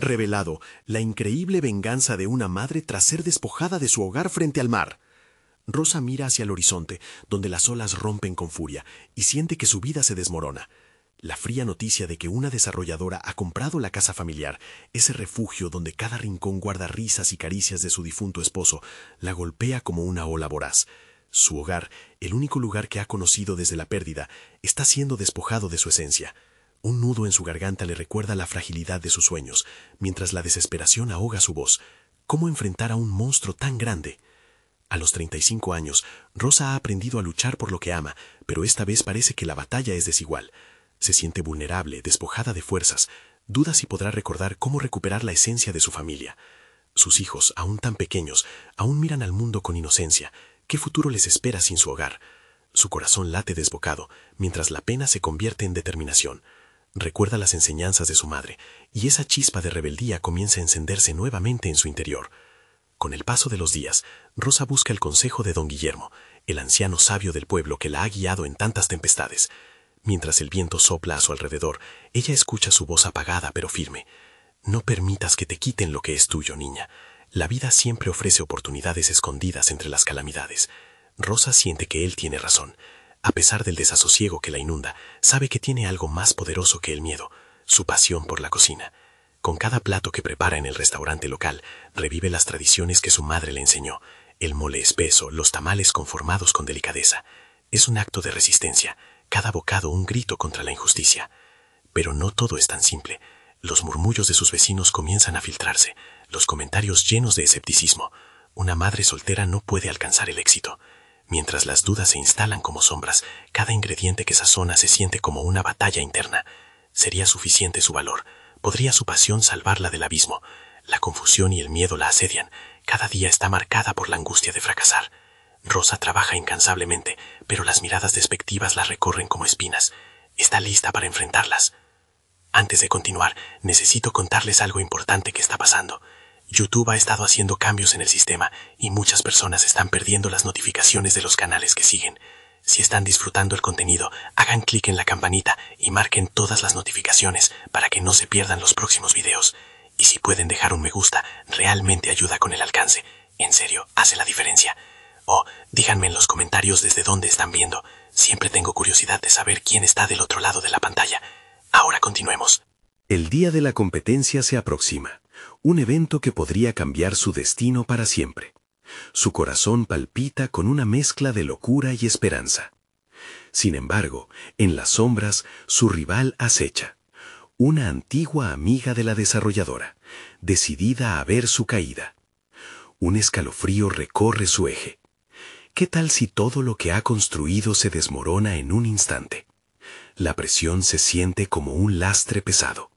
Revelado, la increíble venganza de una madre tras ser despojada de su hogar frente al mar. Rosa mira hacia el horizonte, donde las olas rompen con furia, y siente que su vida se desmorona. La fría noticia de que una desarrolladora ha comprado la casa familiar, ese refugio donde cada rincón guarda risas y caricias de su difunto esposo, la golpea como una ola voraz. Su hogar, el único lugar que ha conocido desde la pérdida, está siendo despojado de su esencia. Un nudo en su garganta le recuerda la fragilidad de sus sueños, mientras la desesperación ahoga su voz. ¿Cómo enfrentar a un monstruo tan grande? A los 35 años, Rosa ha aprendido a luchar por lo que ama, pero esta vez parece que la batalla es desigual. Se siente vulnerable, despojada de fuerzas. Duda si podrá recordar cómo recuperar la esencia de su familia. Sus hijos, aún tan pequeños, aún miran al mundo con inocencia. ¿Qué futuro les espera sin su hogar? Su corazón late desbocado, mientras la pena se convierte en determinación. Recuerda las enseñanzas de su madre, y esa chispa de rebeldía comienza a encenderse nuevamente en su interior. Con el paso de los días, Rosa busca el consejo de don Guillermo, el anciano sabio del pueblo que la ha guiado en tantas tempestades. Mientras el viento sopla a su alrededor, ella escucha su voz apagada pero firme. No permitas que te quiten lo que es tuyo, niña. La vida siempre ofrece oportunidades escondidas entre las calamidades. Rosa siente que él tiene razón. A pesar del desasosiego que la inunda, sabe que tiene algo más poderoso que el miedo, su pasión por la cocina. Con cada plato que prepara en el restaurante local, revive las tradiciones que su madre le enseñó, el mole espeso, los tamales conformados con delicadeza. Es un acto de resistencia, cada bocado un grito contra la injusticia. Pero no todo es tan simple. Los murmullos de sus vecinos comienzan a filtrarse, los comentarios llenos de escepticismo. Una madre soltera no puede alcanzar el éxito. Mientras las dudas se instalan como sombras, cada ingrediente que sazona se siente como una batalla interna. ¿Sería suficiente su valor? ¿Podría su pasión salvarla del abismo? La confusión y el miedo la asedian. Cada día está marcada por la angustia de fracasar. Rosa trabaja incansablemente, pero las miradas despectivas la recorren como espinas. Está lista para enfrentarlas. Antes de continuar, necesito contarles algo importante que está pasando. YouTube ha estado haciendo cambios en el sistema y muchas personas están perdiendo las notificaciones de los canales que siguen. Si están disfrutando el contenido, hagan clic en la campanita y marquen todas las notificaciones para que no se pierdan los próximos videos. Y si pueden dejar un me gusta, realmente ayuda con el alcance. En serio, hace la diferencia. O díganme en los comentarios desde dónde están viendo. Siempre tengo curiosidad de saber quién está del otro lado de la pantalla. Ahora continuemos. El día de la competencia se aproxima, un evento que podría cambiar su destino para siempre. Su corazón palpita con una mezcla de locura y esperanza. Sin embargo, en las sombras, su rival acecha. Una antigua amiga de la desarrolladora, decidida a ver su caída. Un escalofrío recorre su eje. ¿Qué tal si todo lo que ha construido se desmorona en un instante? La presión se siente como un lastre pesado.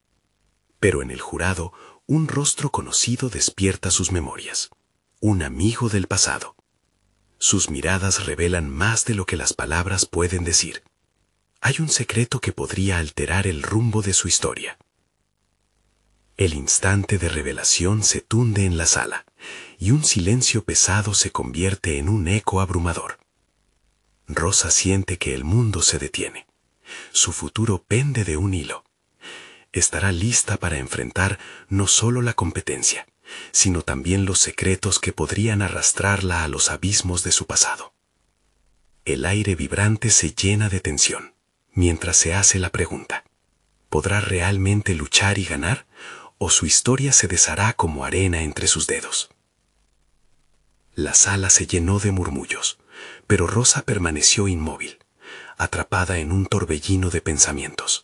Pero en el jurado, un rostro conocido despierta sus memorias. Un amigo del pasado. Sus miradas revelan más de lo que las palabras pueden decir. Hay un secreto que podría alterar el rumbo de su historia. El instante de revelación se tunde en la sala, y un silencio pesado se convierte en un eco abrumador. Rosa siente que el mundo se detiene. Su futuro pende de un hilo. Estará lista para enfrentar no solo la competencia, sino también los secretos que podrían arrastrarla a los abismos de su pasado. El aire vibrante se llena de tensión, mientras se hace la pregunta: ¿podrá realmente luchar y ganar, o su historia se deshará como arena entre sus dedos? La sala se llenó de murmullos, pero Rosa permaneció inmóvil, atrapada en un torbellino de pensamientos.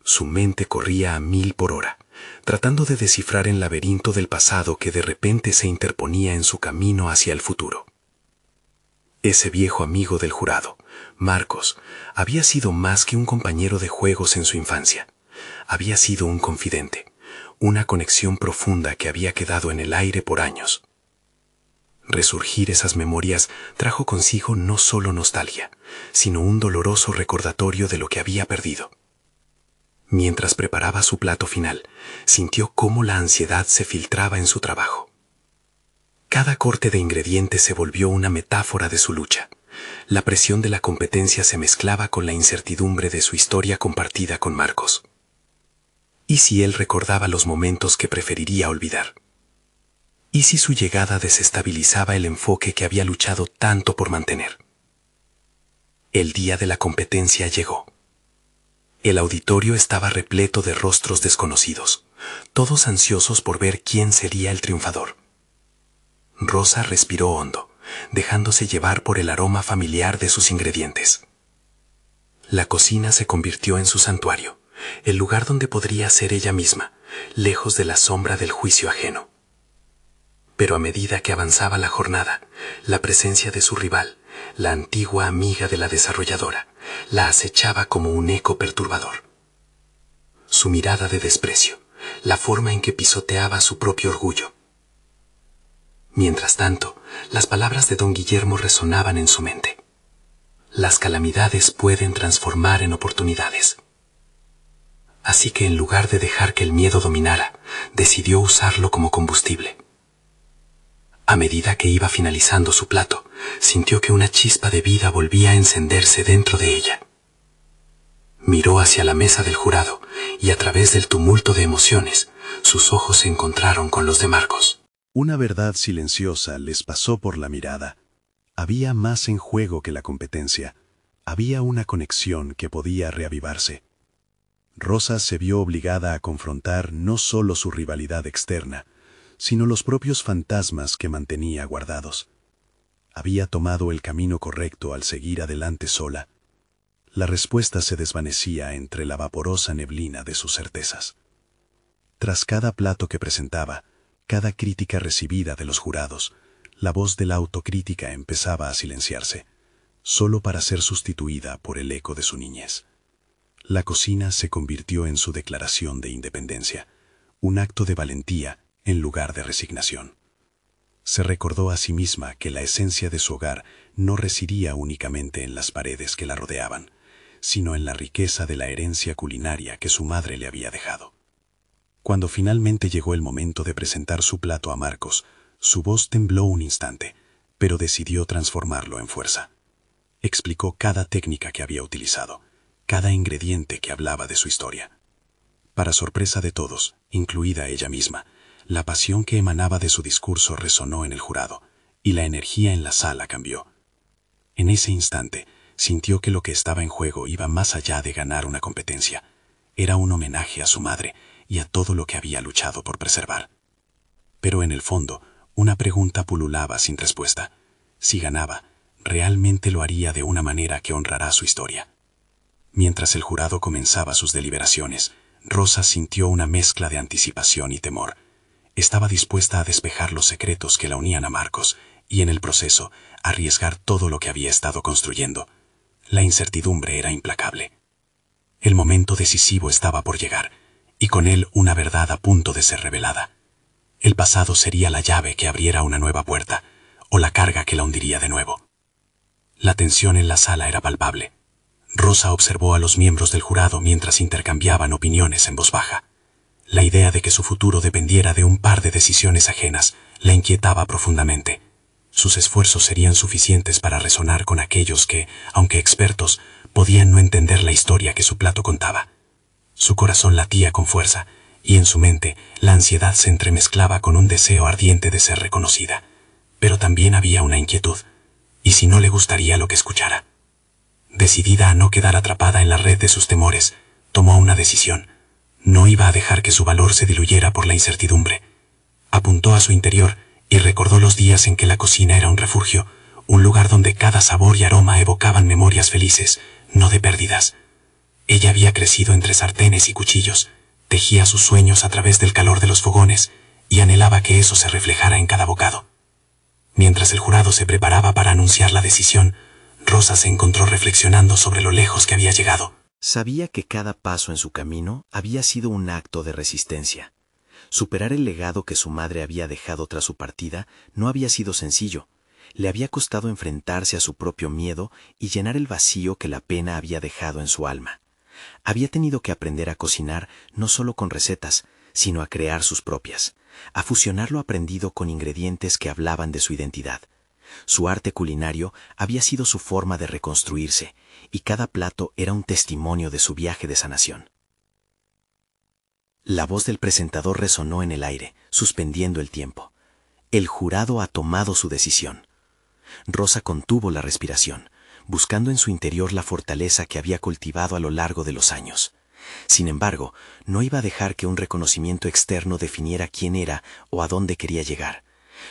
Su mente corría a 1000 por hora, tratando de descifrar el laberinto del pasado que de repente se interponía en su camino hacia el futuro. Ese viejo amigo del jurado, Marcos, había sido más que un compañero de juegos en su infancia. Había sido un confidente, una conexión profunda que había quedado en el aire por años. Resurgir esas memorias trajo consigo no solo nostalgia, sino un doloroso recordatorio de lo que había perdido. Mientras preparaba su plato final, sintió cómo la ansiedad se filtraba en su trabajo. Cada corte de ingredientes se volvió una metáfora de su lucha. La presión de la competencia se mezclaba con la incertidumbre de su historia compartida con Marcos. ¿Y si él recordaba los momentos que preferiría olvidar? ¿Y si su llegada desestabilizaba el enfoque que había luchado tanto por mantener? El día de la competencia llegó. El auditorio estaba repleto de rostros desconocidos, todos ansiosos por ver quién sería el triunfador. Rosa respiró hondo, dejándose llevar por el aroma familiar de sus ingredientes. La cocina se convirtió en su santuario, el lugar donde podría ser ella misma, lejos de la sombra del juicio ajeno. Pero a medida que avanzaba la jornada, la presencia de su rival, la antigua amiga de la desarrolladora, la acechaba como un eco perturbador. Su mirada de desprecio, la forma en que pisoteaba su propio orgullo. Mientras tanto, las palabras de don Guillermo resonaban en su mente. Las calamidades pueden transformar en oportunidades. Así que en lugar de dejar que el miedo dominara, decidió usarlo como combustible. A medida que iba finalizando su plato, sintió que una chispa de vida volvía a encenderse dentro de ella. Miró hacia la mesa del jurado y a través del tumulto de emociones, sus ojos se encontraron con los de Marcos. Una verdad silenciosa les pasó por la mirada. Había más en juego que la competencia. Había una conexión que podía reavivarse. Rosa se vio obligada a confrontar no solo su rivalidad externa, sino los propios fantasmas que mantenía guardados. Había tomado el camino correcto al seguir adelante sola. La respuesta se desvanecía entre la vaporosa neblina de sus certezas. Tras cada plato que presentaba, cada crítica recibida de los jurados, la voz de la autocrítica empezaba a silenciarse, solo para ser sustituida por el eco de su niñez. La cocina se convirtió en su declaración de independencia, un acto de valentía en lugar de resignación. Se recordó a sí misma que la esencia de su hogar no residía únicamente en las paredes que la rodeaban, sino en la riqueza de la herencia culinaria que su madre le había dejado. Cuando finalmente llegó el momento de presentar su plato a Marcos, su voz tembló un instante, pero decidió transformarlo en fuerza. Explicó cada técnica que había utilizado, cada ingrediente que hablaba de su historia. Para sorpresa de todos, incluida ella misma, la pasión que emanaba de su discurso resonó en el jurado, y la energía en la sala cambió. En ese instante, sintió que lo que estaba en juego iba más allá de ganar una competencia. Era un homenaje a su madre y a todo lo que había luchado por preservar. Pero en el fondo, una pregunta pululaba sin respuesta. Si ganaba, ¿realmente lo haría de una manera que honrará su historia? Mientras el jurado comenzaba sus deliberaciones, Rosa sintió una mezcla de anticipación y temor. Estaba dispuesta a despejar los secretos que la unían a Marcos y en el proceso arriesgar todo lo que había estado construyendo. La incertidumbre era implacable. El momento decisivo estaba por llegar, y con él una verdad a punto de ser revelada. El pasado sería la llave que abriera una nueva puerta, o la carga que la hundiría de nuevo. La tensión en la sala era palpable. Rosa observó a los miembros del jurado mientras intercambiaban opiniones en voz baja. La idea de que su futuro dependiera de un par de decisiones ajenas la inquietaba profundamente. Sus esfuerzos serían suficientes para resonar con aquellos que, aunque expertos, podían no entender la historia que su plato contaba. Su corazón latía con fuerza, y en su mente la ansiedad se entremezclaba con un deseo ardiente de ser reconocida. Pero también había una inquietud. ¿Y si no le gustaría lo que escuchara? Decidida a no quedar atrapada en la red de sus temores, tomó una decisión. No iba a dejar que su valor se diluyera por la incertidumbre. Apuntó a su interior y recordó los días en que la cocina era un refugio, un lugar donde cada sabor y aroma evocaban memorias felices, no de pérdidas. Ella había crecido entre sartenes y cuchillos, tejía sus sueños a través del calor de los fogones y anhelaba que eso se reflejara en cada bocado. Mientras el jurado se preparaba para anunciar la decisión, Rosa se encontró reflexionando sobre lo lejos que había llegado. Sabía que cada paso en su camino había sido un acto de resistencia. Superar el legado que su madre había dejado tras su partida no había sido sencillo. Le había costado enfrentarse a su propio miedo y llenar el vacío que la pena había dejado en su alma. Había tenido que aprender a cocinar no solo con recetas, sino a crear sus propias, a fusionar lo aprendido con ingredientes que hablaban de su identidad. Su arte culinario había sido su forma de reconstruirse, y cada plato era un testimonio de su viaje de sanación. La voz del presentador resonó en el aire, suspendiendo el tiempo. El jurado ha tomado su decisión. Rosa contuvo la respiración, buscando en su interior la fortaleza que había cultivado a lo largo de los años. Sin embargo, no iba a dejar que un reconocimiento externo definiera quién era o a dónde quería llegar.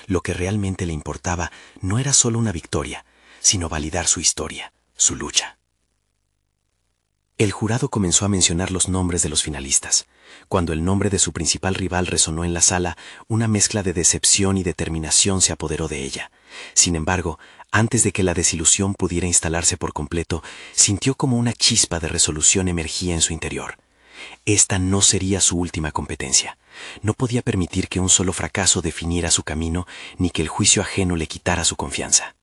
Lo que realmente le importaba no era solo una victoria, sino validar su historia, su lucha. El jurado comenzó a mencionar los nombres de los finalistas. Cuando el nombre de su principal rival resonó en la sala, una mezcla de decepción y determinación se apoderó de ella. Sin embargo, antes de que la desilusión pudiera instalarse por completo, sintió como una chispa de resolución emergía en su interior. Esta no sería su última competencia. No podía permitir que un solo fracaso definiera su camino, ni que el juicio ajeno le quitara su confianza.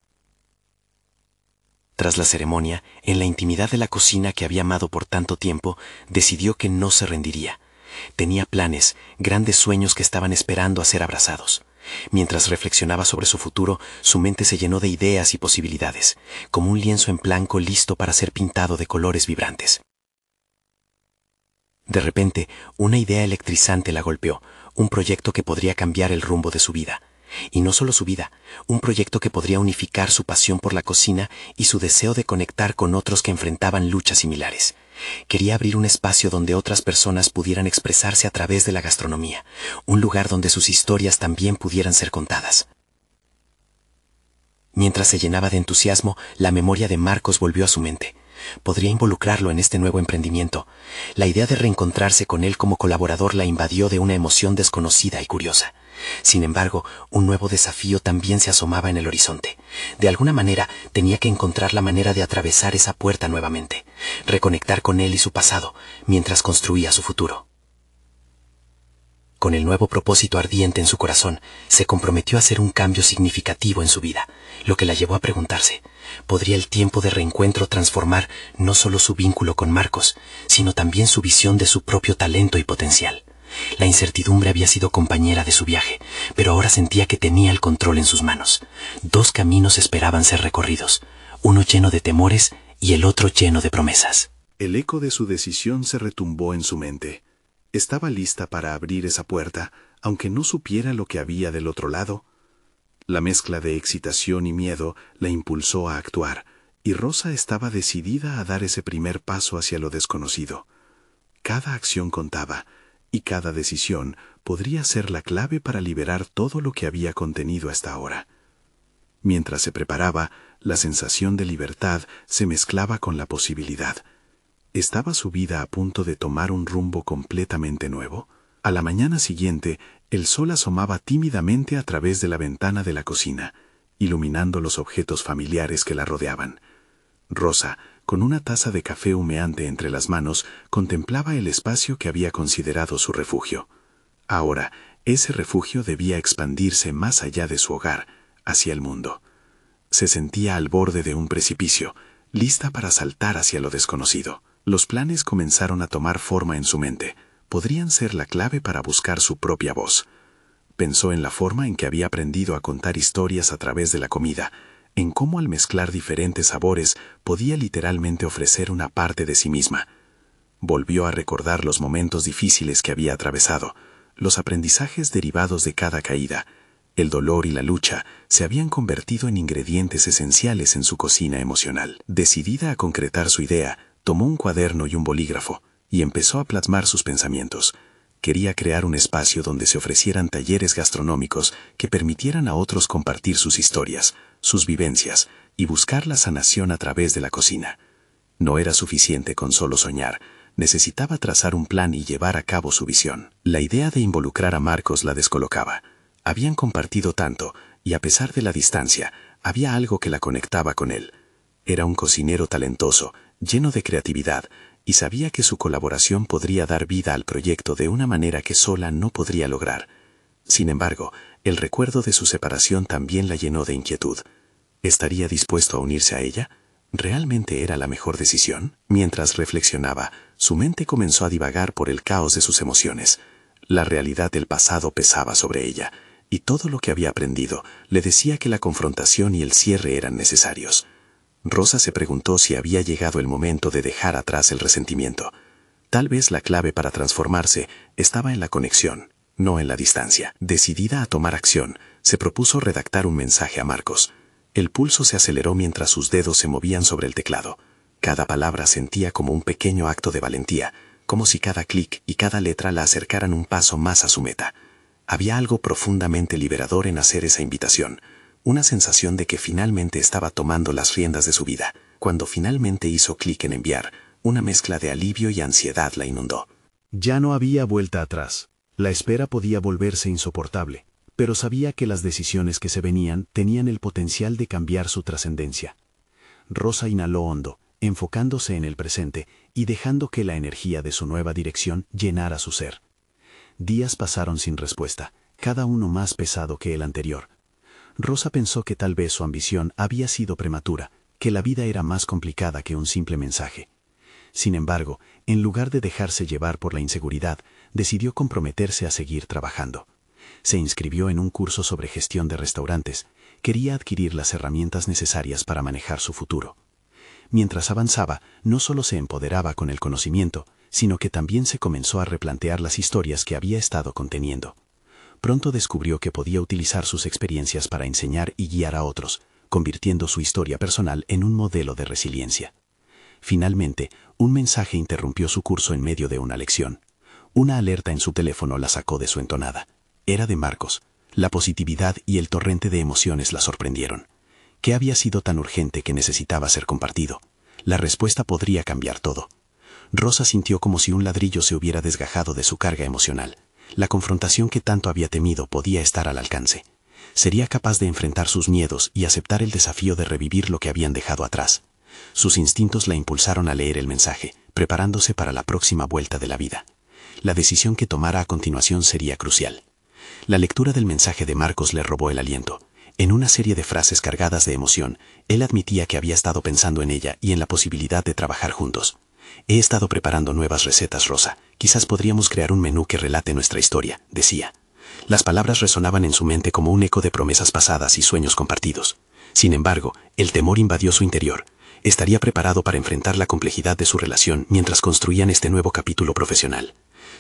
Tras la ceremonia, en la intimidad de la cocina que había amado por tanto tiempo, decidió que no se rendiría. Tenía planes, grandes sueños que estaban esperando a ser abrazados. Mientras reflexionaba sobre su futuro, su mente se llenó de ideas y posibilidades, como un lienzo en blanco listo para ser pintado de colores vibrantes. De repente, una idea electrizante la golpeó, un proyecto que podría cambiar el rumbo de su vida. Y no solo su vida, un proyecto que podría unificar su pasión por la cocina y su deseo de conectar con otros que enfrentaban luchas similares. Quería abrir un espacio donde otras personas pudieran expresarse a través de la gastronomía, un lugar donde sus historias también pudieran ser contadas. Mientras se llenaba de entusiasmo, la memoria de Marcos volvió a su mente. Podría involucrarlo en este nuevo emprendimiento. La idea de reencontrarse con él como colaborador la invadió de una emoción desconocida y curiosa. Sin embargo, un nuevo desafío también se asomaba en el horizonte. De alguna manera, tenía que encontrar la manera de atravesar esa puerta nuevamente, reconectar con él y su pasado, mientras construía su futuro. Con el nuevo propósito ardiente en su corazón, se comprometió a hacer un cambio significativo en su vida, lo que la llevó a preguntarse, ¿podría el tiempo de reencuentro transformar no solo su vínculo con Marcos, sino también su visión de su propio talento y potencial? La incertidumbre había sido compañera de su viaje, pero ahora sentía que tenía el control en sus manos. Dos caminos esperaban ser recorridos, uno lleno de temores y el otro lleno de promesas. El eco de su decisión se retumbó en su mente. Estaba lista para abrir esa puerta, aunque no supiera lo que había del otro lado. La mezcla de excitación y miedo la impulsó a actuar, y Rosa estaba decidida a dar ese primer paso hacia lo desconocido. Cada acción contaba, y cada decisión podría ser la clave para liberar todo lo que había contenido hasta ahora. Mientras se preparaba, la sensación de libertad se mezclaba con la posibilidad. ¿Estaba su vida a punto de tomar un rumbo completamente nuevo? A la mañana siguiente, el sol asomaba tímidamente a través de la ventana de la cocina, iluminando los objetos familiares que la rodeaban. Rosa, con una taza de café humeante entre las manos, contemplaba el espacio que había considerado su refugio. Ahora, ese refugio debía expandirse más allá de su hogar, hacia el mundo. Se sentía al borde de un precipicio, lista para saltar hacia lo desconocido. Los planes comenzaron a tomar forma en su mente. Podrían ser la clave para buscar su propia voz. Pensó en la forma en que había aprendido a contar historias a través de la comida, en cómo al mezclar diferentes sabores podía literalmente ofrecer una parte de sí misma. Volvió a recordar los momentos difíciles que había atravesado, los aprendizajes derivados de cada caída. El dolor y la lucha se habían convertido en ingredientes esenciales en su cocina emocional. Decidida a concretar su idea, tomó un cuaderno y un bolígrafo y empezó a plasmar sus pensamientos. Quería crear un espacio donde se ofrecieran talleres gastronómicos que permitieran a otros compartir sus historias, sus vivencias y buscar la sanación a través de la cocina. No era suficiente con solo soñar, necesitaba trazar un plan y llevar a cabo su visión. La idea de involucrar a Marcos la descolocaba. Habían compartido tanto y a pesar de la distancia, había algo que la conectaba con él. Era un cocinero talentoso, lleno de creatividad, y sabía que su colaboración podría dar vida al proyecto de una manera que sola no podría lograr. Sin embargo, el recuerdo de su separación también la llenó de inquietud. ¿Estaría dispuesto a unirse a ella? ¿Realmente era la mejor decisión? Mientras reflexionaba, su mente comenzó a divagar por el caos de sus emociones. La realidad del pasado pesaba sobre ella, y todo lo que había aprendido le decía que la confrontación y el cierre eran necesarios. Rosa se preguntó si había llegado el momento de dejar atrás el resentimiento. Tal vez la clave para transformarse estaba en la conexión, no en la distancia. Decidida a tomar acción, se propuso redactar un mensaje a Marcos. El pulso se aceleró mientras sus dedos se movían sobre el teclado. Cada palabra sentía como un pequeño acto de valentía, como si cada clic y cada letra la acercaran un paso más a su meta. Había algo profundamente liberador en hacer esa invitación, una sensación de que finalmente estaba tomando las riendas de su vida. Cuando finalmente hizo clic en enviar, una mezcla de alivio y ansiedad la inundó. Ya no había vuelta atrás. La espera podía volverse insoportable, pero sabía que las decisiones que se venían tenían el potencial de cambiar su trascendencia. Rosa inhaló hondo, enfocándose en el presente y dejando que la energía de su nueva dirección llenara su ser. Días pasaron sin respuesta, cada uno más pesado que el anterior. Rosa pensó que tal vez su ambición había sido prematura, que la vida era más complicada que un simple mensaje. Sin embargo, en lugar de dejarse llevar por la inseguridad, decidió comprometerse a seguir trabajando. Se inscribió en un curso sobre gestión de restaurantes. Quería adquirir las herramientas necesarias para manejar su futuro. Mientras avanzaba, no solo se empoderaba con el conocimiento, sino que también se comenzó a replantear las historias que había estado conteniendo. Pronto descubrió que podía utilizar sus experiencias para enseñar y guiar a otros, convirtiendo su historia personal en un modelo de resiliencia. Finalmente, un mensaje interrumpió su curso en medio de una lección. Una alerta en su teléfono la sacó de su entonada. Era de Marcos. La positividad y el torrente de emociones la sorprendieron. ¿Qué había sido tan urgente que necesitaba ser compartido? La respuesta podría cambiar todo. Rosa sintió como si un ladrillo se hubiera desgajado de su carga emocional. La confrontación que tanto había temido podía estar al alcance. Sería capaz de enfrentar sus miedos y aceptar el desafío de revivir lo que habían dejado atrás. Sus instintos la impulsaron a leer el mensaje, preparándose para la próxima vuelta de la vida. La decisión que tomara a continuación sería crucial. La lectura del mensaje de Marcos le robó el aliento. En una serie de frases cargadas de emoción, él admitía que había estado pensando en ella y en la posibilidad de trabajar juntos. He estado preparando nuevas recetas, Rosa. Quizás podríamos crear un menú que relate nuestra historia, decía. Las palabras resonaban en su mente como un eco de promesas pasadas y sueños compartidos. Sin embargo, el temor invadió su interior. Estaría preparado para enfrentar la complejidad de su relación mientras construían este nuevo capítulo profesional.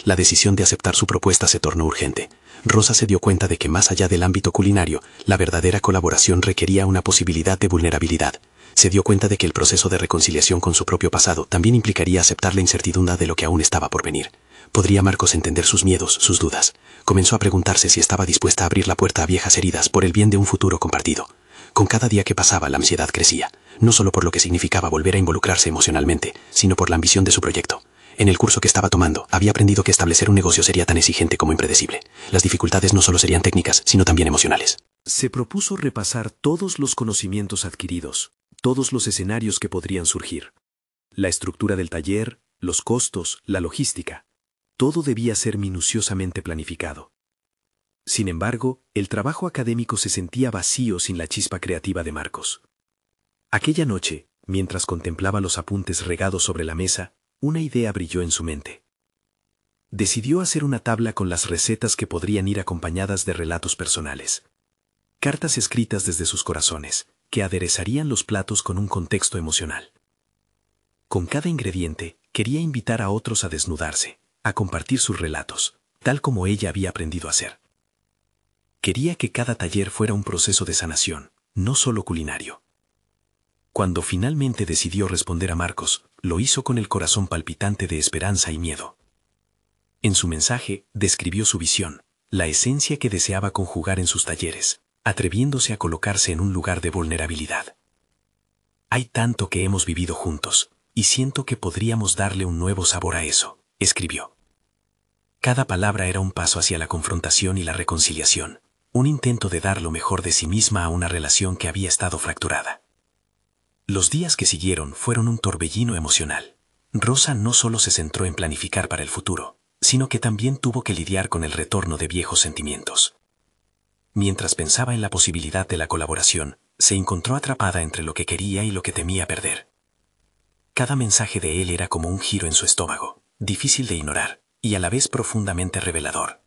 La decisión de aceptar su propuesta se tornó urgente. Rosa se dio cuenta de que más allá del ámbito culinario, la verdadera colaboración requería una posibilidad de vulnerabilidad. Se dio cuenta de que el proceso de reconciliación con su propio pasado también implicaría aceptar la incertidumbre de lo que aún estaba por venir. ¿Podría Marcos entender sus miedos, sus dudas? Comenzó a preguntarse si estaba dispuesta a abrir la puerta a viejas heridas por el bien de un futuro compartido. Con cada día que pasaba, la ansiedad crecía, no solo por lo que significaba volver a involucrarse emocionalmente, sino por la ambición de su proyecto. En el curso que estaba tomando, había aprendido que establecer un negocio sería tan exigente como impredecible. Las dificultades no solo serían técnicas, sino también emocionales. Se propuso repasar todos los conocimientos adquiridos, todos los escenarios que podrían surgir. La estructura del taller, los costos, la logística. Todo debía ser minuciosamente planificado. Sin embargo, el trabajo académico se sentía vacío sin la chispa creativa de Marcos. Aquella noche, mientras contemplaba los apuntes regados sobre la mesa, una idea brilló en su mente. Decidió hacer una tabla con las recetas que podrían ir acompañadas de relatos personales. Cartas escritas desde sus corazones, que aderezarían los platos con un contexto emocional. Con cada ingrediente, quería invitar a otros a desnudarse, a compartir sus relatos, tal como ella había aprendido a hacer. Quería que cada taller fuera un proceso de sanación, no solo culinario. Cuando finalmente decidió responder a Marcos, lo hizo con el corazón palpitante de esperanza y miedo. En su mensaje, describió su visión, la esencia que deseaba conjugar en sus talleres, atreviéndose a colocarse en un lugar de vulnerabilidad. Hay tanto que hemos vivido juntos, y siento que podríamos darle un nuevo sabor a eso, escribió. Cada palabra era un paso hacia la confrontación y la reconciliación, un intento de dar lo mejor de sí misma a una relación que había estado fracturada. Los días que siguieron fueron un torbellino emocional. Rosa no solo se centró en planificar para el futuro, sino que también tuvo que lidiar con el retorno de viejos sentimientos. Mientras pensaba en la posibilidad de la colaboración, se encontró atrapada entre lo que quería y lo que temía perder. Cada mensaje de él era como un giro en su estómago, difícil de ignorar, y a la vez profundamente revelador.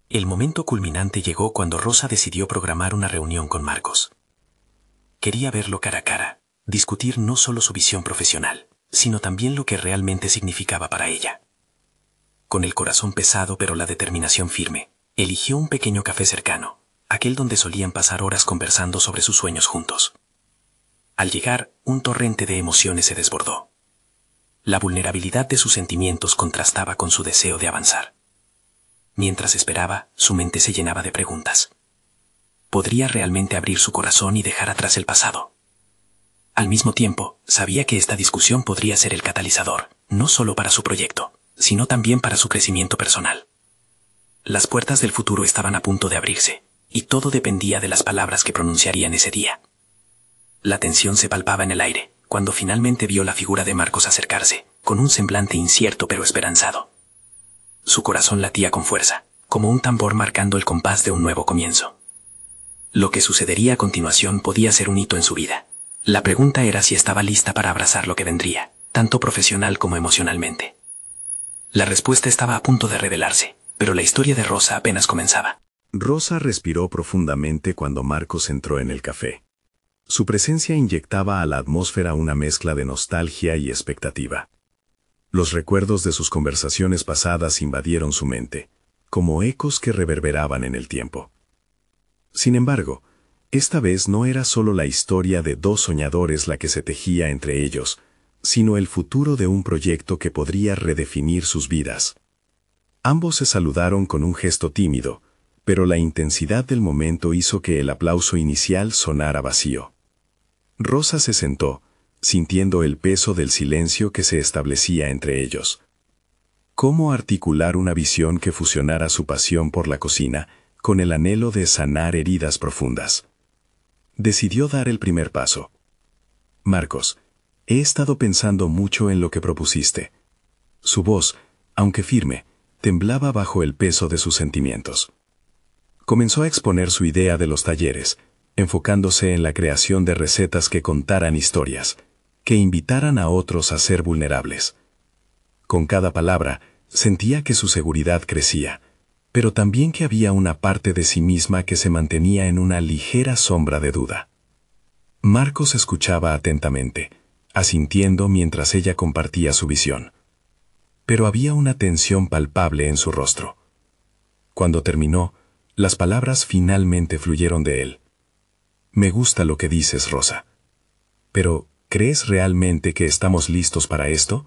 El momento culminante llegó cuando Rosa decidió programar una reunión con Marcos. Quería verlo cara a cara, discutir no solo su visión profesional, sino también lo que realmente significaba para ella. Con el corazón pesado pero la determinación firme, eligió un pequeño café cercano, aquel donde solían pasar horas conversando sobre sus sueños juntos. Al llegar, un torrente de emociones se desbordó. La vulnerabilidad de sus sentimientos contrastaba con su deseo de avanzar. Mientras esperaba, su mente se llenaba de preguntas. ¿Podría realmente abrir su corazón y dejar atrás el pasado? Al mismo tiempo, sabía que esta discusión podría ser el catalizador, no solo para su proyecto, sino también para su crecimiento personal. Las puertas del futuro estaban a punto de abrirse, y todo dependía de las palabras que pronunciarían ese día. La tensión se palpaba en el aire, cuando finalmente vio la figura de Marcos acercarse, con un semblante incierto pero esperanzado. Su corazón latía con fuerza, como un tambor marcando el compás de un nuevo comienzo. Lo que sucedería a continuación podía ser un hito en su vida. La pregunta era si estaba lista para abrazar lo que vendría, tanto profesional como emocionalmente. La respuesta estaba a punto de revelarse, pero la historia de Rosa apenas comenzaba. Rosa respiró profundamente cuando Marcos entró en el café. Su presencia inyectaba a la atmósfera una mezcla de nostalgia y expectativa. Los recuerdos de sus conversaciones pasadas invadieron su mente, como ecos que reverberaban en el tiempo. Sin embargo, esta vez no era solo la historia de dos soñadores la que se tejía entre ellos, sino el futuro de un proyecto que podría redefinir sus vidas. Ambos se saludaron con un gesto tímido, pero la intensidad del momento hizo que el aplauso inicial sonara vacío. Rosa se sentó, sintiendo el peso del silencio que se establecía entre ellos. ¿Cómo articular una visión que fusionara su pasión por la cocina con el anhelo de sanar heridas profundas? Decidió dar el primer paso. Marcos, he estado pensando mucho en lo que propusiste. Su voz, aunque firme, temblaba bajo el peso de sus sentimientos. Comenzó a exponer su idea de los talleres, enfocándose en la creación de recetas que contaran historias, que invitaran a otros a ser vulnerables. Con cada palabra, sentía que su seguridad crecía, pero también que había una parte de sí misma que se mantenía en una ligera sombra de duda. Marcos escuchaba atentamente, asintiendo mientras ella compartía su visión. Pero había una tensión palpable en su rostro. Cuando terminó, las palabras finalmente fluyeron de él. Me gusta lo que dices, Rosa. Pero, ¿crees realmente que estamos listos para esto?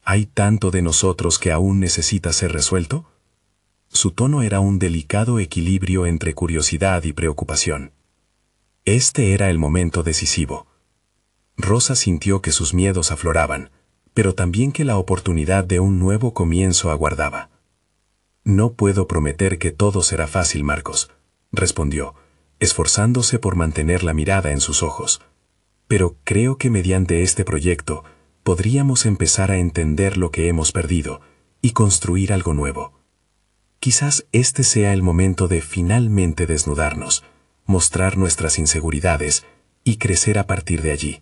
¿Hay tanto de nosotros que aún necesita ser resuelto? Su tono era un delicado equilibrio entre curiosidad y preocupación. Este era el momento decisivo. Rosa sintió que sus miedos afloraban, pero también que la oportunidad de un nuevo comienzo aguardaba. No puedo prometer que todo será fácil, Marcos, respondió, esforzándose por mantener la mirada en sus ojos. Pero creo que mediante este proyecto podríamos empezar a entender lo que hemos perdido y construir algo nuevo. Quizás este sea el momento de finalmente desnudarnos, mostrar nuestras inseguridades y crecer a partir de allí.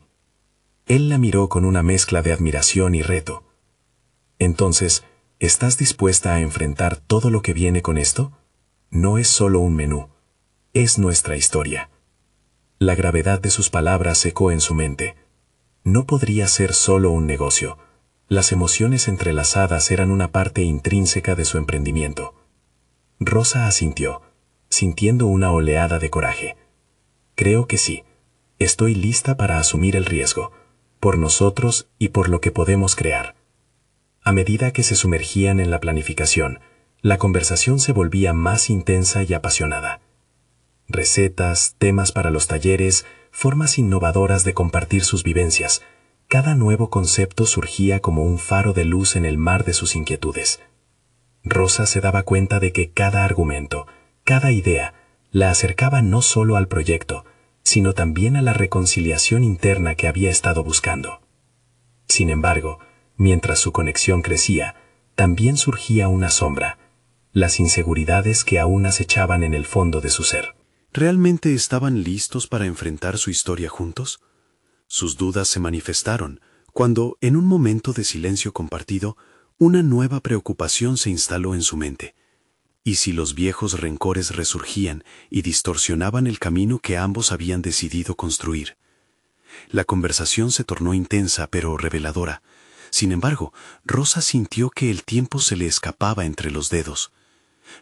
Él la miró con una mezcla de admiración y reto. Entonces, ¿estás dispuesta a enfrentar todo lo que viene con esto? No es solo un menú, es nuestra historia. La gravedad de sus palabras echó en su mente. No podría ser solo un negocio. Las emociones entrelazadas eran una parte intrínseca de su emprendimiento. Rosa asintió, sintiendo una oleada de coraje. Creo que sí. Estoy lista para asumir el riesgo, por nosotros y por lo que podemos crear. A medida que se sumergían en la planificación, la conversación se volvía más intensa y apasionada. Recetas, temas para los talleres, formas innovadoras de compartir sus vivencias. Cada nuevo concepto surgía como un faro de luz en el mar de sus inquietudes. Rosa se daba cuenta de que cada argumento, cada idea, la acercaba no solo al proyecto, sino también a la reconciliación interna que había estado buscando. Sin embargo, mientras su conexión crecía, también surgía una sombra, las inseguridades que aún acechaban en el fondo de su ser. ¿Realmente estaban listos para enfrentar su historia juntos? Sus dudas se manifestaron cuando, en un momento de silencio compartido, una nueva preocupación se instaló en su mente. ¿Y si los viejos rencores resurgían y distorsionaban el camino que ambos habían decidido construir? La conversación se tornó intensa pero reveladora. Sin embargo, Rosa sintió que el tiempo se le escapaba entre los dedos.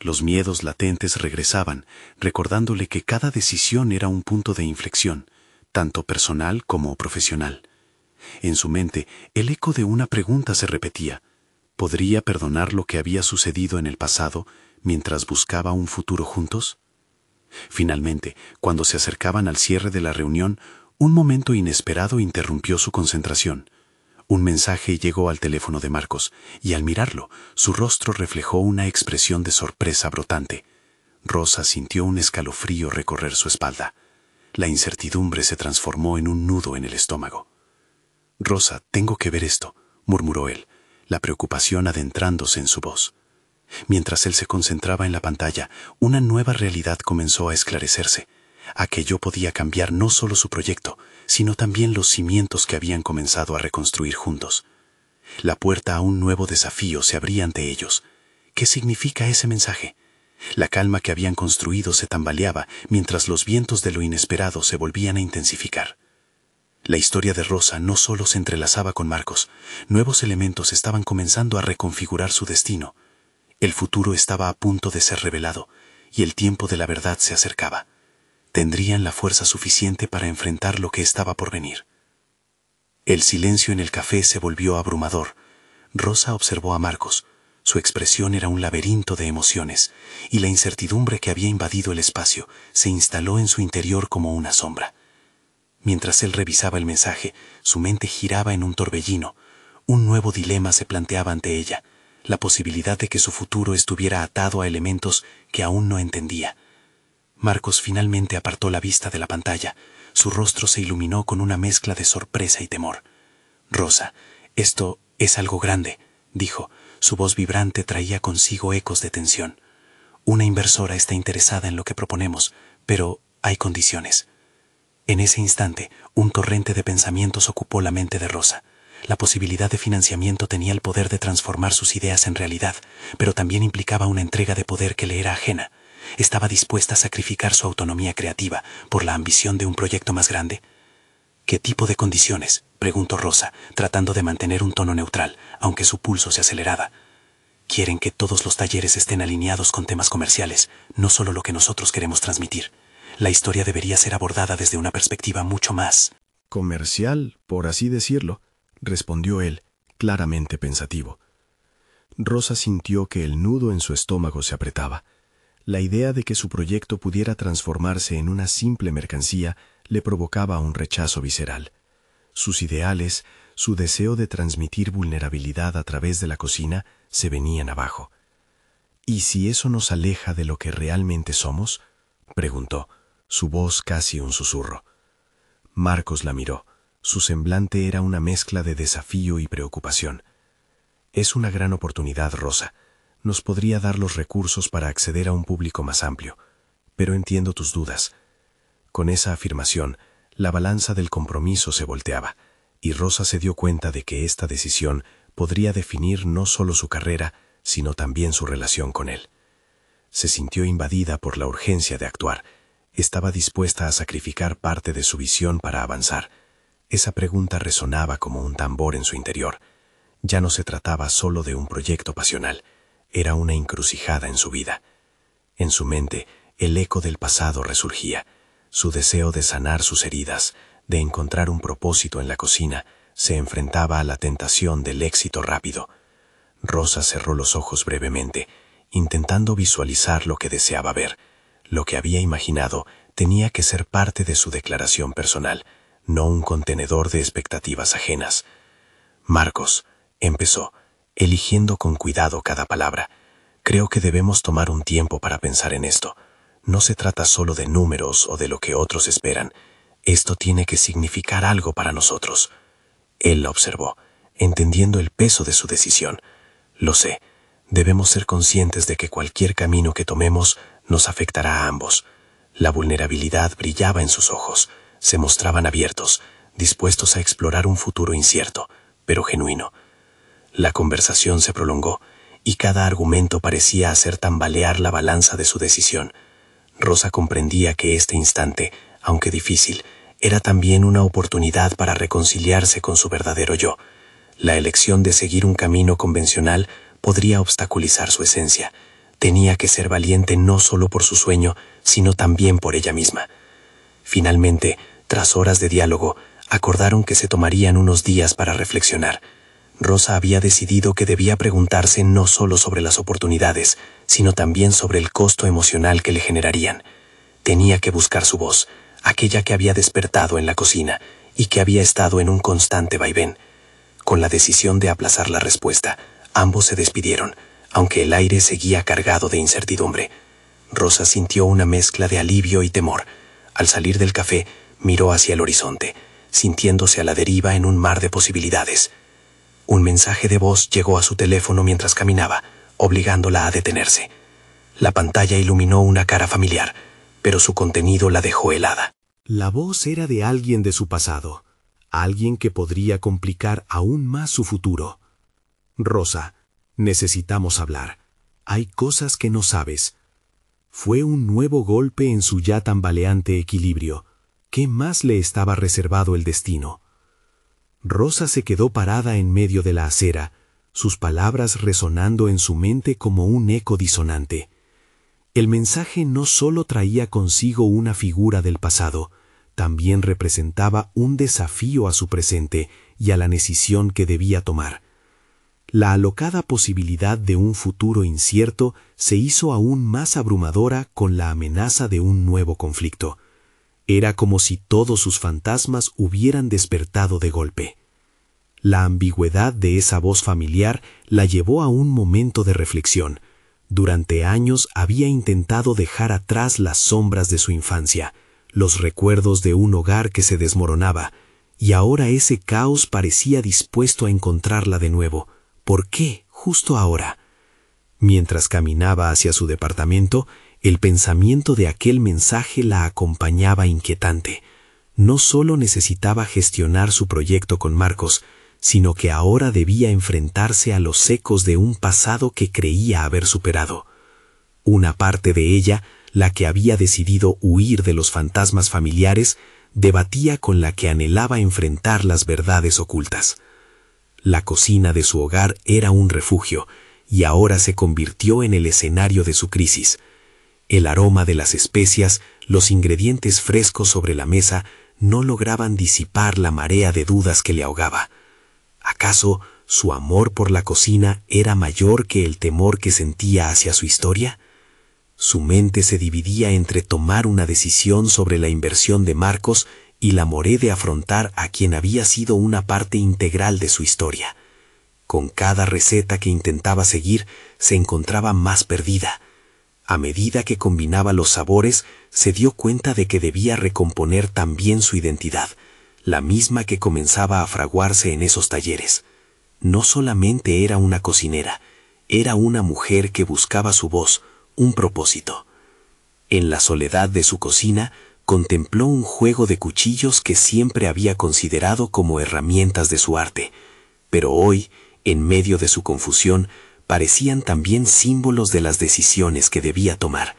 Los miedos latentes regresaban, recordándole que cada decisión era un punto de inflexión, tanto personal como profesional. En su mente, el eco de una pregunta se repetía. ¿Podría perdonar lo que había sucedido en el pasado mientras buscaba un futuro juntos? Finalmente, cuando se acercaban al cierre de la reunión, un momento inesperado interrumpió su concentración. Un mensaje llegó al teléfono de Marcos, y al mirarlo, su rostro reflejó una expresión de sorpresa brotante. Rosa sintió un escalofrío recorrer su espalda. La incertidumbre se transformó en un nudo en el estómago. «Rosa, tengo que ver esto», murmuró él, la preocupación adentrándose en su voz. Mientras él se concentraba en la pantalla, una nueva realidad comenzó a esclarecerse. Aquello podía cambiar no solo su proyecto, sino también los cimientos que habían comenzado a reconstruir juntos. La puerta a un nuevo desafío se abría ante ellos. ¿Qué significa ese mensaje? La calma que habían construido se tambaleaba mientras los vientos de lo inesperado se volvían a intensificar. La historia de Rosa no solo se entrelazaba con Marcos, nuevos elementos estaban comenzando a reconfigurar su destino. El futuro estaba a punto de ser revelado, y el tiempo de la verdad se acercaba. Tendrían la fuerza suficiente para enfrentar lo que estaba por venir. El silencio en el café se volvió abrumador. Rosa observó a Marcos. Su expresión era un laberinto de emociones, y la incertidumbre que había invadido el espacio se instaló en su interior como una sombra. Mientras él revisaba el mensaje, su mente giraba en un torbellino. Un nuevo dilema se planteaba ante ella, la posibilidad de que su futuro estuviera atado a elementos que aún no entendía. Marcos finalmente apartó la vista de la pantalla. Su rostro se iluminó con una mezcla de sorpresa y temor. «Rosa, esto es algo grande», dijo. Su voz vibrante traía consigo ecos de tensión. «Una inversora está interesada en lo que proponemos, pero hay condiciones». En ese instante, un torrente de pensamientos ocupó la mente de Rosa. La posibilidad de financiamiento tenía el poder de transformar sus ideas en realidad, pero también implicaba una entrega de poder que le era ajena. ¿Estaba dispuesta a sacrificar su autonomía creativa por la ambición de un proyecto más grande? «¿Qué tipo de condiciones?», preguntó Rosa, tratando de mantener un tono neutral, aunque su pulso se aceleraba. «Quieren que todos los talleres estén alineados con temas comerciales, no solo lo que nosotros queremos transmitir. La historia debería ser abordada desde una perspectiva mucho más comercial, por así decirlo», respondió él, claramente pensativo. Rosa sintió que el nudo en su estómago se apretaba. La idea de que su proyecto pudiera transformarse en una simple mercancía le provocaba un rechazo visceral. Sus ideales, su deseo de transmitir vulnerabilidad a través de la cocina, se venían abajo. «¿Y si eso nos aleja de lo que realmente somos?», preguntó, su voz casi un susurro. Marcos la miró. Su semblante era una mezcla de desafío y preocupación. «Es una gran oportunidad, Rosa. Nos podría dar los recursos para acceder a un público más amplio, pero entiendo tus dudas». Con esa afirmación, la balanza del compromiso se volteaba, y Rosa se dio cuenta de que esta decisión podría definir no solo su carrera, sino también su relación con él. Se sintió invadida por la urgencia de actuar. Estaba dispuesta a sacrificar parte de su visión para avanzar. Esa pregunta resonaba como un tambor en su interior. Ya no se trataba solo de un proyecto pasional, era una encrucijada en su vida. En su mente, el eco del pasado resurgía. Su deseo de sanar sus heridas, de encontrar un propósito en la cocina, se enfrentaba a la tentación del éxito rápido. Rosa cerró los ojos brevemente, intentando visualizar lo que deseaba ver. Lo que había imaginado tenía que ser parte de su declaración personal, no un contenedor de expectativas ajenas. «Marcos», empezó, eligiendo con cuidado cada palabra, «creo que debemos tomar un tiempo para pensar en esto. No se trata solo de números o de lo que otros esperan. Esto tiene que significar algo para nosotros». Él la observó, entendiendo el peso de su decisión. «Lo sé. Debemos ser conscientes de que cualquier camino que tomemos nos afectará a ambos». La vulnerabilidad brillaba en sus ojos. Se mostraban abiertos, dispuestos a explorar un futuro incierto, pero genuino. La conversación se prolongó, y cada argumento parecía hacer tambalear la balanza de su decisión. Rosa comprendía que este instante, aunque difícil, era también una oportunidad para reconciliarse con su verdadero yo. La elección de seguir un camino convencional podría obstaculizar su esencia. Tenía que ser valiente no solo por su sueño, sino también por ella misma. Finalmente, tras horas de diálogo, acordaron que se tomarían unos días para reflexionar. Rosa había decidido que debía preguntarse no solo sobre las oportunidades, sino también sobre el costo emocional que le generarían. Tenía que buscar su voz, aquella que había despertado en la cocina y que había estado en un constante vaivén. Con la decisión de aplazar la respuesta, ambos se despidieron, aunque el aire seguía cargado de incertidumbre. Rosa sintió una mezcla de alivio y temor. Al salir del café, miró hacia el horizonte, sintiéndose a la deriva en un mar de posibilidades. Un mensaje de voz llegó a su teléfono mientras caminaba, obligándola a detenerse. La pantalla iluminó una cara familiar, pero su contenido la dejó helada. La voz era de alguien de su pasado, alguien que podría complicar aún más su futuro. Rosa, necesitamos hablar. Hay cosas que no sabes. Fue un nuevo golpe en su ya tambaleante equilibrio. ¿Qué más le estaba reservado el destino? Rosa se quedó parada en medio de la acera, sus palabras resonando en su mente como un eco disonante. El mensaje no solo traía consigo una figura del pasado, también representaba un desafío a su presente y a la decisión que debía tomar. La alocada posibilidad de un futuro incierto se hizo aún más abrumadora con la amenaza de un nuevo conflicto. Era como si todos sus fantasmas hubieran despertado de golpe. La ambigüedad de esa voz familiar la llevó a un momento de reflexión. Durante años había intentado dejar atrás las sombras de su infancia, los recuerdos de un hogar que se desmoronaba, y ahora ese caos parecía dispuesto a encontrarla de nuevo. ¿Por qué justo ahora? Mientras caminaba hacia su departamento, el pensamiento de aquel mensaje la acompañaba inquietante. No solo necesitaba gestionar su proyecto con Marcos, sino que ahora debía enfrentarse a los ecos de un pasado que creía haber superado. Una parte de ella, la que había decidido huir de los fantasmas familiares, debatía con la que anhelaba enfrentar las verdades ocultas. La cocina de su hogar era un refugio, y ahora se convirtió en el escenario de su crisis. El aroma de las especias, los ingredientes frescos sobre la mesa, no lograban disipar la marea de dudas que le ahogaba. ¿Acaso su amor por la cocina era mayor que el temor que sentía hacia su historia? Su mente se dividía entre tomar una decisión sobre la inversión de Marcos y la moré de afrontar a quien había sido una parte integral de su historia. Con cada receta que intentaba seguir, se encontraba más perdida. A medida que combinaba los sabores, se dio cuenta de que debía recomponer también su identidad, la misma que comenzaba a fraguarse en esos talleres. No solamente era una cocinera, era una mujer que buscaba su voz, un propósito. En la soledad de su cocina, contempló un juego de cuchillos que siempre había considerado como herramientas de su arte, pero hoy, en medio de su confusión, parecían también símbolos de las decisiones que debía tomar.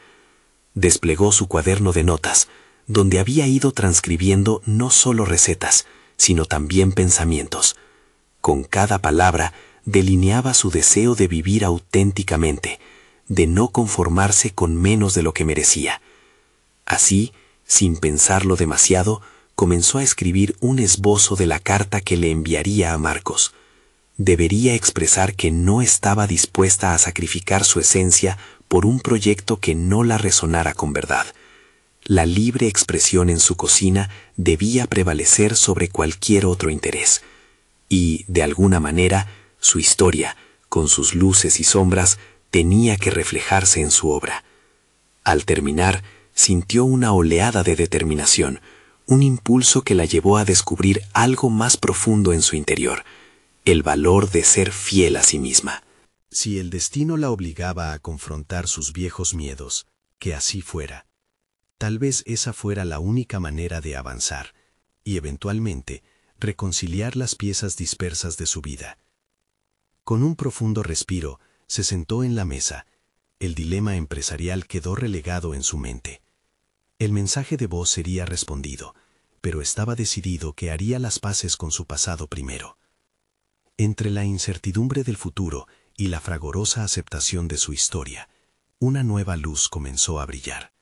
Desplegó su cuaderno de notas, donde había ido transcribiendo no solo recetas, sino también pensamientos. Con cada palabra delineaba su deseo de vivir auténticamente, de no conformarse con menos de lo que merecía. Así, sin pensarlo demasiado, comenzó a escribir un esbozo de la carta que le enviaría a Marcos. Debería expresar que no estaba dispuesta a sacrificar su esencia por un proyecto que no la resonara con verdad. La libre expresión en su cocina debía prevalecer sobre cualquier otro interés. Y, de alguna manera, su historia, con sus luces y sombras, tenía que reflejarse en su obra. Al terminar, sintió una oleada de determinación, un impulso que la llevó a descubrir algo más profundo en su interior, el valor de ser fiel a sí misma. Si el destino la obligaba a confrontar sus viejos miedos, que así fuera. Tal vez esa fuera la única manera de avanzar y, eventualmente, reconciliar las piezas dispersas de su vida. Con un profundo respiro, se sentó en la mesa. El dilema empresarial quedó relegado en su mente. El mensaje de voz sería respondido, pero estaba decidido que haría las paces con su pasado primero. Entre la incertidumbre del futuro y la fragorosa aceptación de su historia, una nueva luz comenzó a brillar.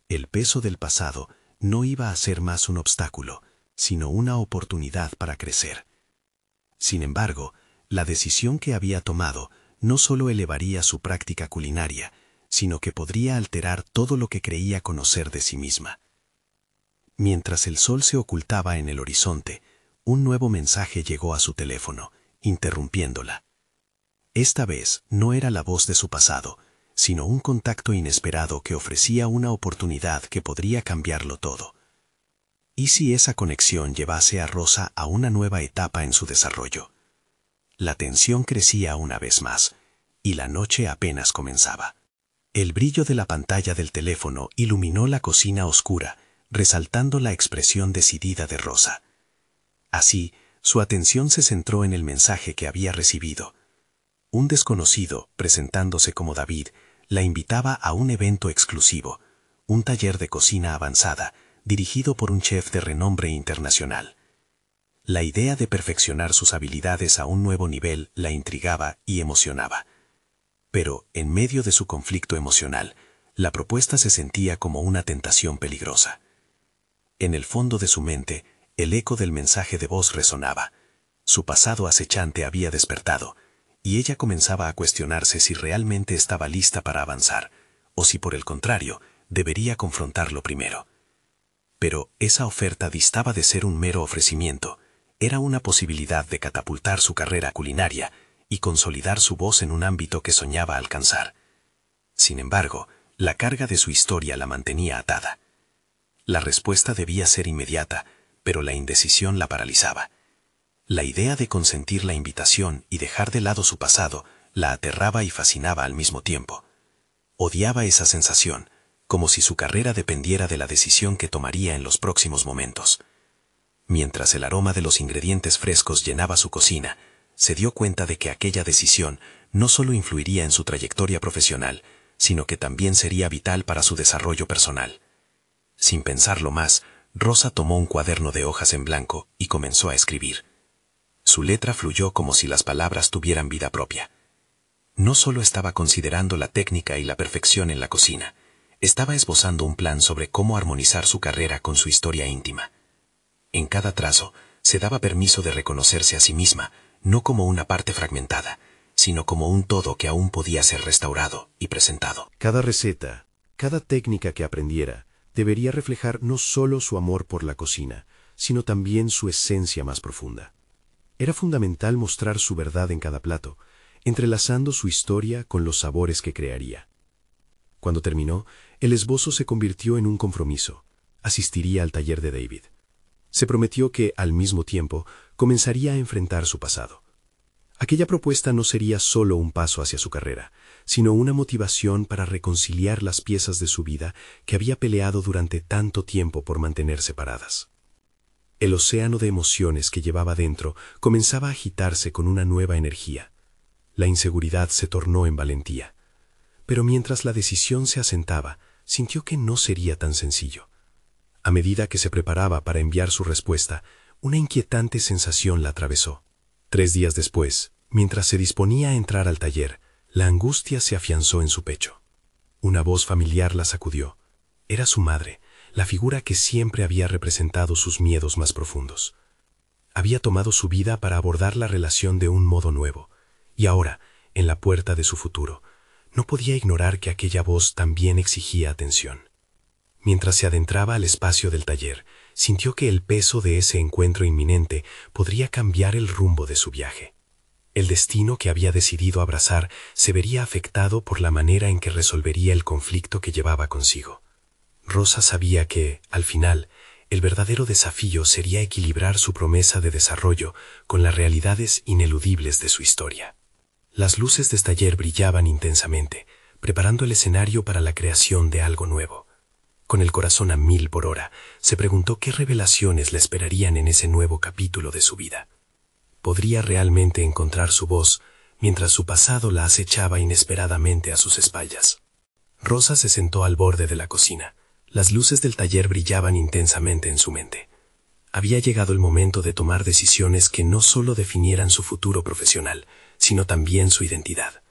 El peso del pasado no iba a ser más un obstáculo, sino una oportunidad para crecer. Sin embargo, la decisión que había tomado no solo elevaría su práctica culinaria, sino que podría alterar todo lo que creía conocer de sí misma. Mientras el sol se ocultaba en el horizonte, un nuevo mensaje llegó a su teléfono, interrumpiéndola. Esta vez no era la voz de su pasado, sino un contacto inesperado que ofrecía una oportunidad que podría cambiarlo todo. ¿Y si esa conexión llevase a Rosa a una nueva etapa en su desarrollo? La tensión crecía una vez más, y la noche apenas comenzaba. El brillo de la pantalla del teléfono iluminó la cocina oscura, resaltando la expresión decidida de Rosa. Así, su atención se centró en el mensaje que había recibido. Un desconocido, presentándose como David, la invitaba a un evento exclusivo, un taller de cocina avanzada, dirigido por un chef de renombre internacional. La idea de perfeccionar sus habilidades a un nuevo nivel la intrigaba y emocionaba. Pero, en medio de su conflicto emocional, la propuesta se sentía como una tentación peligrosa. En el fondo de su mente, el eco del mensaje de voz resonaba. Su pasado acechante había despertado, y ella comenzaba a cuestionarse si realmente estaba lista para avanzar, o si por el contrario, debería confrontarlo primero. Pero esa oferta distaba de ser un mero ofrecimiento, era una posibilidad de catapultar su carrera culinaria y consolidar su voz en un ámbito que soñaba alcanzar. Sin embargo, la carga de su historia la mantenía atada. La respuesta debía ser inmediata, pero la indecisión la paralizaba. La idea de consentir la invitación y dejar de lado su pasado la aterraba y fascinaba al mismo tiempo. Odiaba esa sensación, como si su carrera dependiera de la decisión que tomaría en los próximos momentos. Mientras el aroma de los ingredientes frescos llenaba su cocina, se dio cuenta de que aquella decisión no solo influiría en su trayectoria profesional, sino que también sería vital para su desarrollo personal. Sin pensarlo más, Rosa tomó un cuaderno de hojas en blanco y comenzó a escribir. Su letra fluyó como si las palabras tuvieran vida propia. No solo estaba considerando la técnica y la perfección en la cocina, estaba esbozando un plan sobre cómo armonizar su carrera con su historia íntima. En cada trazo, se daba permiso de reconocerse a sí misma, no como una parte fragmentada, sino como un todo que aún podía ser restaurado y presentado. Cada receta, cada técnica que aprendiera, debería reflejar no solo su amor por la cocina, sino también su esencia más profunda. Era fundamental mostrar su verdad en cada plato, entrelazando su historia con los sabores que crearía. Cuando terminó, el esbozo se convirtió en un compromiso. Asistiría al taller de David. Se prometió que, al mismo tiempo, comenzaría a enfrentar su pasado. Aquella propuesta no sería solo un paso hacia su carrera, sino una motivación para reconciliar las piezas de su vida que había peleado durante tanto tiempo por mantener separadas. El océano de emociones que llevaba dentro comenzaba a agitarse con una nueva energía. La inseguridad se tornó en valentía. Pero mientras la decisión se asentaba, sintió que no sería tan sencillo. A medida que se preparaba para enviar su respuesta, una inquietante sensación la atravesó. 3 días después, mientras se disponía a entrar al taller, la angustia se afianzó en su pecho. Una voz familiar la sacudió. Era su madre, la figura que siempre había representado sus miedos más profundos. Había tomado su vida para abordar la relación de un modo nuevo, y ahora, en la puerta de su futuro, no podía ignorar que aquella voz también exigía atención. Mientras se adentraba al espacio del taller, sintió que el peso de ese encuentro inminente podría cambiar el rumbo de su viaje. El destino que había decidido abrazar se vería afectado por la manera en que resolvería el conflicto que llevaba consigo. Rosa sabía que, al final, el verdadero desafío sería equilibrar su promesa de desarrollo con las realidades ineludibles de su historia. Las luces del taller brillaban intensamente, preparando el escenario para la creación de algo nuevo. Con el corazón a 1000 por hora, se preguntó qué revelaciones le esperarían en ese nuevo capítulo de su vida. ¿Podría realmente encontrar su voz mientras su pasado la acechaba inesperadamente a sus espaldas? Rosa se sentó al borde de la cocina, Las luces del taller brillaban intensamente en su mente. Había llegado el momento de tomar decisiones que no solo definieran su futuro profesional, sino también su identidad.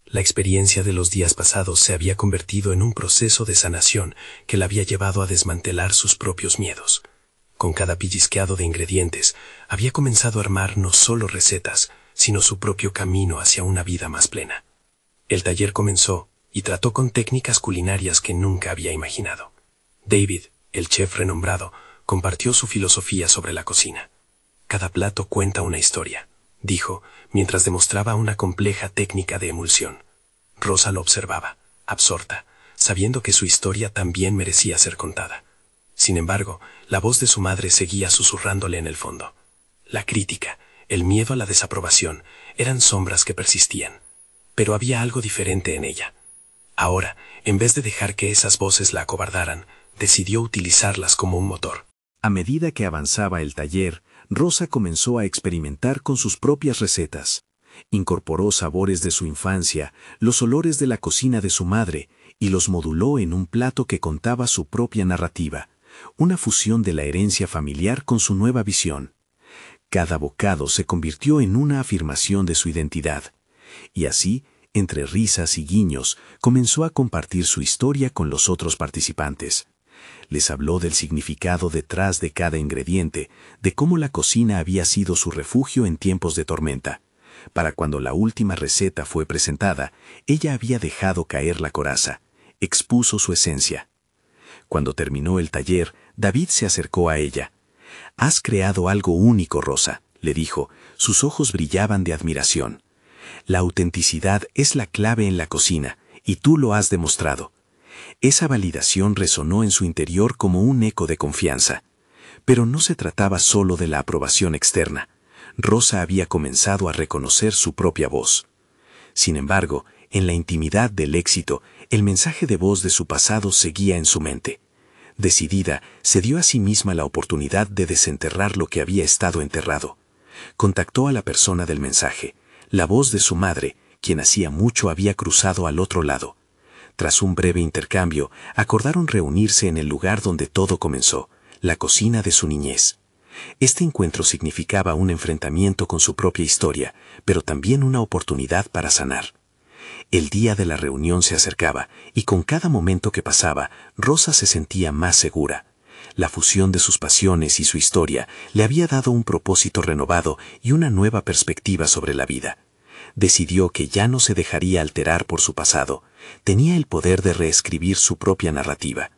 La experiencia de los días pasados se había convertido en un proceso de sanación que la había llevado a desmantelar sus propios miedos. Con cada pellizqueado de ingredientes, había comenzado a armar no solo recetas, sino su propio camino hacia una vida más plena. El taller comenzó y trató con técnicas culinarias que nunca había imaginado. David, el chef renombrado, compartió su filosofía sobre la cocina. Cada plato cuenta una historia, dijo, mientras demostraba una compleja técnica de emulsión. Rosa lo observaba, absorta, sabiendo que su historia también merecía ser contada. Sin embargo, la voz de su madre seguía susurrándole en el fondo. La crítica, el miedo a la desaprobación, eran sombras que persistían. Pero había algo diferente en ella. Ahora, en vez de dejar que esas voces la acobardaran, decidió utilizarlas como un motor. A medida que avanzaba el taller, Rosa comenzó a experimentar con sus propias recetas. Incorporó sabores de su infancia, los olores de la cocina de su madre, y los moduló en un plato que contaba su propia narrativa, una fusión de la herencia familiar con su nueva visión. Cada bocado se convirtió en una afirmación de su identidad. Y así, entre risas y guiños, comenzó a compartir su historia con los otros participantes. Les habló del significado detrás de cada ingrediente, de cómo la cocina había sido su refugio en tiempos de tormenta. Para cuando la última receta fue presentada, ella había dejado caer la coraza, expuso su esencia. Cuando terminó el taller, David se acercó a ella. «Has creado algo único, Rosa», le dijo, sus ojos brillaban de admiración. «La autenticidad es la clave en la cocina, y tú lo has demostrado». Esa validación resonó en su interior como un eco de confianza. Pero no se trataba solo de la aprobación externa. Rosa había comenzado a reconocer su propia voz. Sin embargo, en la intimidad del éxito, el mensaje de voz de su pasado seguía en su mente. Decidida, se dio a sí misma la oportunidad de desenterrar lo que había estado enterrado. Contactó a la persona del mensaje, la voz de su madre, quien hacía mucho había cruzado al otro lado. Tras un breve intercambio, acordaron reunirse en el lugar donde todo comenzó, la cocina de su niñez. Este encuentro significaba un enfrentamiento con su propia historia, pero también una oportunidad para sanar. El día de la reunión se acercaba, y con cada momento que pasaba, Rosa se sentía más segura. La fusión de sus pasiones y su historia le había dado un propósito renovado y una nueva perspectiva sobre la vida. Decidió que ya no se dejaría alterar por su pasado. Tenía el poder de reescribir su propia narrativa.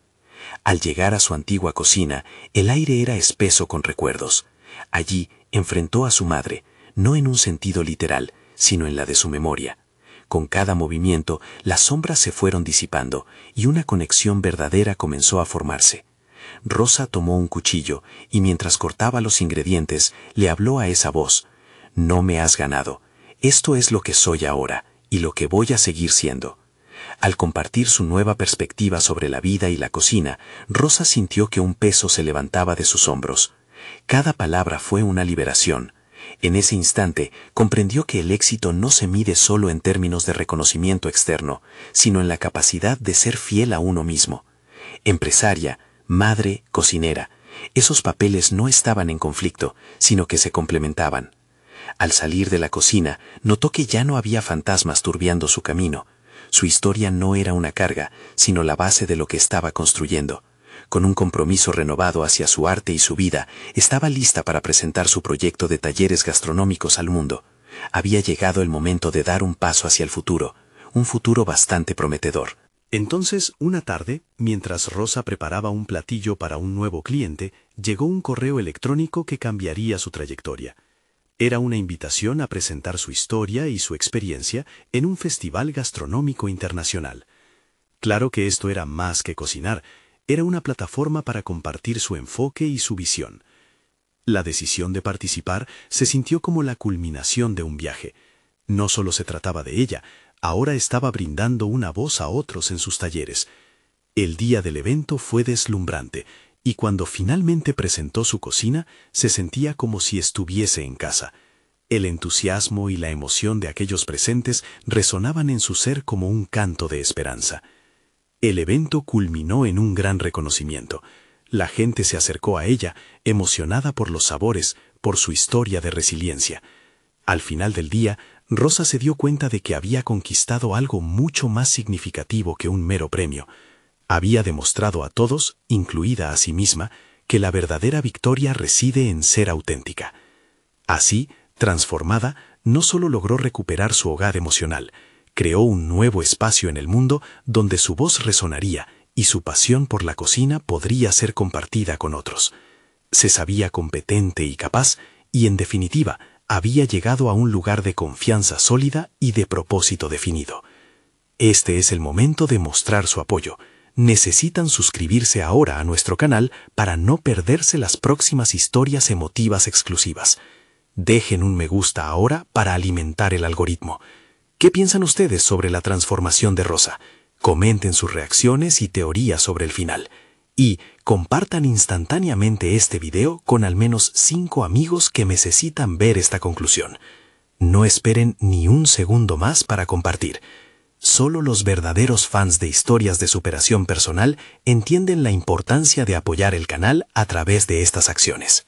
Al llegar a su antigua cocina, el aire era espeso con recuerdos. Allí enfrentó a su madre, no en un sentido literal, sino en la de su memoria. Con cada movimiento, las sombras se fueron disipando y una conexión verdadera comenzó a formarse. Rosa tomó un cuchillo y mientras cortaba los ingredientes, le habló a esa voz. «No me has ganado. Esto es lo que soy ahora y lo que voy a seguir siendo». Al compartir su nueva perspectiva sobre la vida y la cocina, Rosa sintió que un peso se levantaba de sus hombros. Cada palabra fue una liberación. En ese instante, comprendió que el éxito no se mide solo en términos de reconocimiento externo, sino en la capacidad de ser fiel a uno mismo. Empresaria, madre, cocinera, esos papeles no estaban en conflicto, sino que se complementaban. Al salir de la cocina, notó que ya no había fantasmas turbiando su camino. Su historia no era una carga, sino la base de lo que estaba construyendo. Con un compromiso renovado hacia su arte y su vida, estaba lista para presentar su proyecto de talleres gastronómicos al mundo. Había llegado el momento de dar un paso hacia el futuro, un futuro bastante prometedor. Entonces, una tarde, mientras Rosa preparaba un platillo para un nuevo cliente, llegó un correo electrónico que cambiaría su trayectoria. Era una invitación a presentar su historia y su experiencia en un festival gastronómico internacional. Claro que esto era más que cocinar, era una plataforma para compartir su enfoque y su visión. La decisión de participar se sintió como la culminación de un viaje. No solo se trataba de ella, ahora estaba brindando una voz a otros en sus talleres. El día del evento fue deslumbrante, y cuando finalmente presentó su cocina, se sentía como si estuviese en casa. El entusiasmo y la emoción de aquellos presentes resonaban en su ser como un canto de esperanza. El evento culminó en un gran reconocimiento. La gente se acercó a ella, emocionada por los sabores, por su historia de resiliencia. Al final del día, Rosa se dio cuenta de que había conquistado algo mucho más significativo que un mero premio. Había demostrado a todos, incluida a sí misma, que la verdadera victoria reside en ser auténtica. Así, transformada, no solo logró recuperar su hogar emocional, creó un nuevo espacio en el mundo donde su voz resonaría y su pasión por la cocina podría ser compartida con otros. Se sabía competente y capaz y, en definitiva, había llegado a un lugar de confianza sólida y de propósito definido. Este es el momento de mostrar su apoyo. Necesitan suscribirse ahora a nuestro canal para no perderse las próximas historias emotivas exclusivas. Dejen un me gusta ahora para alimentar el algoritmo. ¿Qué piensan ustedes sobre la transformación de Rosa? Comenten sus reacciones y teorías sobre el final. Y compartan instantáneamente este video con al menos 5 amigos que necesitan ver esta conclusión. No esperen ni un segundo más para compartir. Solo los verdaderos fans de historias de superación personal entienden la importancia de apoyar el canal a través de estas acciones.